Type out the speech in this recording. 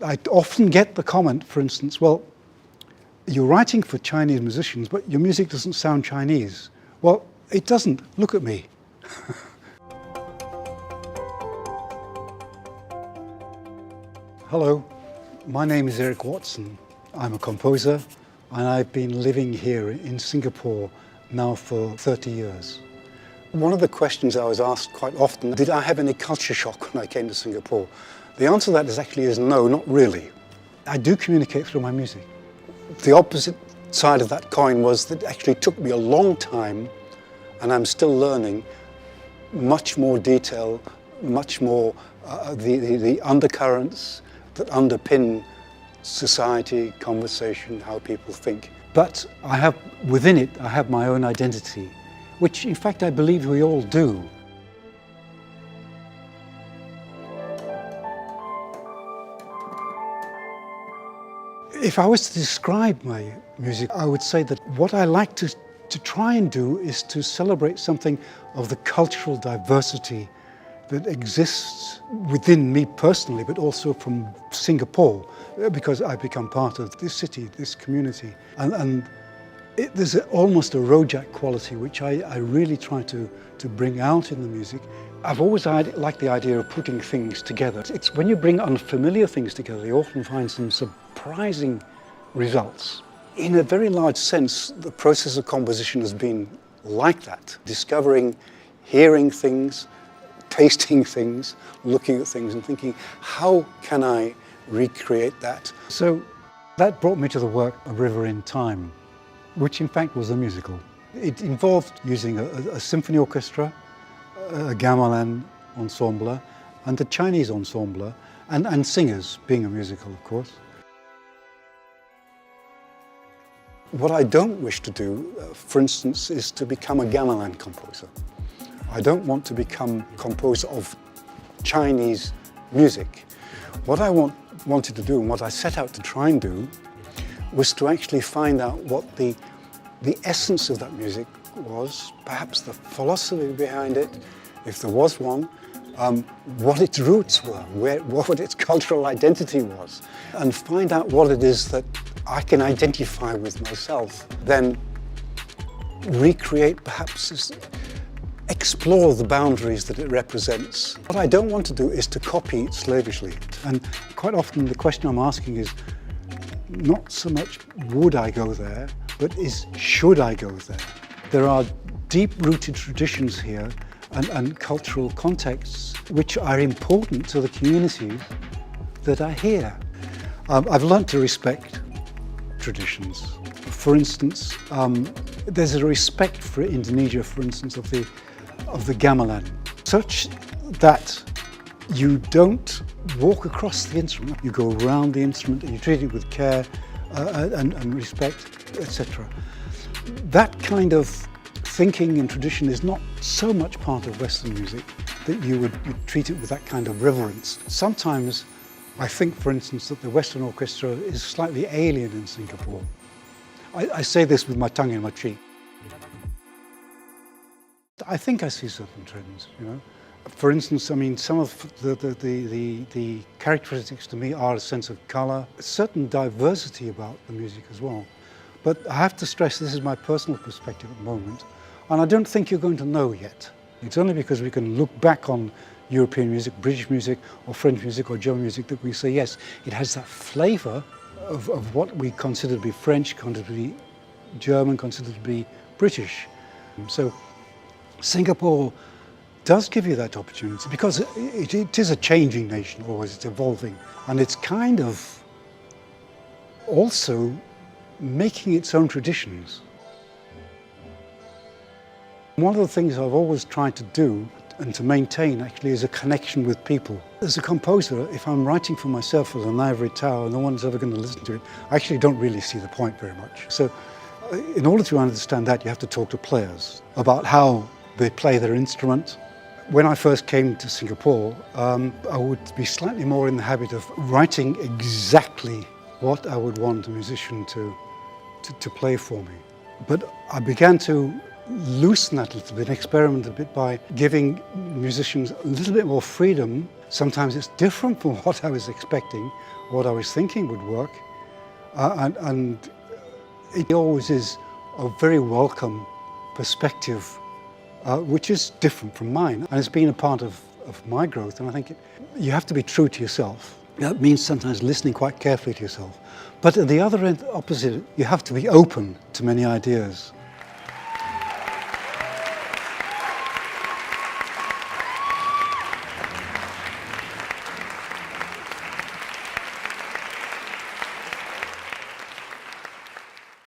I often get the comment, for instance, well, you're writing for Chinese musicians, but your music doesn't sound Chinese. Well, it doesn't. Look at me. Hello, my name is Eric Watson. I'm a composer, and I've been living here in Singapore now for 30 years. One of the questions I was asked quite often, did I have any culture shock when I came to Singapore? The answer to that is no, not really. I do communicate through my music. The opposite side of that coin was that it actually took me a long time, and I'm still learning, much more detail, much more the undercurrents that underpin society, conversation, how people think. But within it, I have my own identity, which in fact I believe we all do. If I was to describe my music, I would say that what I like to try and do is to celebrate something of the cultural diversity that exists within me personally, but also from Singapore, because I've become part of this city, this community. There's almost a Rojak quality, which I really try to bring out in the music. I've always liked the idea of putting things together. It's when you bring unfamiliar things together, you often find some surprising results. In a very large sense, the process of composition has been like that, discovering, hearing things, tasting things, looking at things and thinking, how can I recreate that? So that brought me to the work A River in Time, which in fact was a musical. It involved using a symphony orchestra, a gamelan ensemble, and a Chinese ensemble, and singers, being a musical, of course. What I don't wish to do, for instance, is to become a gamelan composer. I don't want to become composer of Chinese music. What I wanted to do, and what I set out to try and do, was to actually find out what the essence of that music was, perhaps the philosophy behind it, if there was one, what its roots were, what its cultural identity was, and find out what it is that I can identify with myself. Then recreate, perhaps explore the boundaries that it represents. What I don't want to do is to copy it slavishly. And quite often the question I'm asking is not so much would I go there, but is should I go there? There are deep-rooted traditions here and cultural contexts which are important to the communities that are here. I've learned to respect traditions. For instance, there's a respect for Indonesia, for instance, of the gamelan, such that you don't walk across the instrument. You go around the instrument and you treat it with care and respect, etc. That kind of thinking and tradition is not so much part of Western music that you treat it with that kind of reverence. Sometimes I think, for instance, that the Western orchestra is slightly alien in Singapore. I say this with my tongue in my cheek. I think I see certain trends, you know. For instance, I mean, some of the characteristics to me are a sense of colour, a certain diversity about the music as well. But I have to stress this is my personal perspective at the moment, and I don't think you're going to know yet. It's only because we can look back on European music, British music, or French music, or German music that we say, yes, it has that flavour of what we consider to be French, consider to be German, consider to be British. So Singapore does give you that opportunity because it is a changing nation, always, it's evolving, and it's kind of also making its own traditions. One of the things I've always tried to do and to maintain actually is a connection with people. As a composer, if I'm writing for myself as an ivory tower and no one's ever going to listen to it, I actually don't really see the point very much. So in order to understand that, you have to talk to players about how they play their instrument. When I first came to Singapore, I would be slightly more in the habit of writing exactly what I would want a musician to play for me. But I began to loosen that a little bit, experiment a bit by giving musicians a little bit more freedom. Sometimes it's different from what I was expecting, what I was thinking would work, and it always is a very welcome perspective, which is different from mine, and it's been a part of my growth. And I think you have to be true to yourself. That means sometimes listening quite carefully to yourself. But at the other end, opposite, you have to be open to many ideas.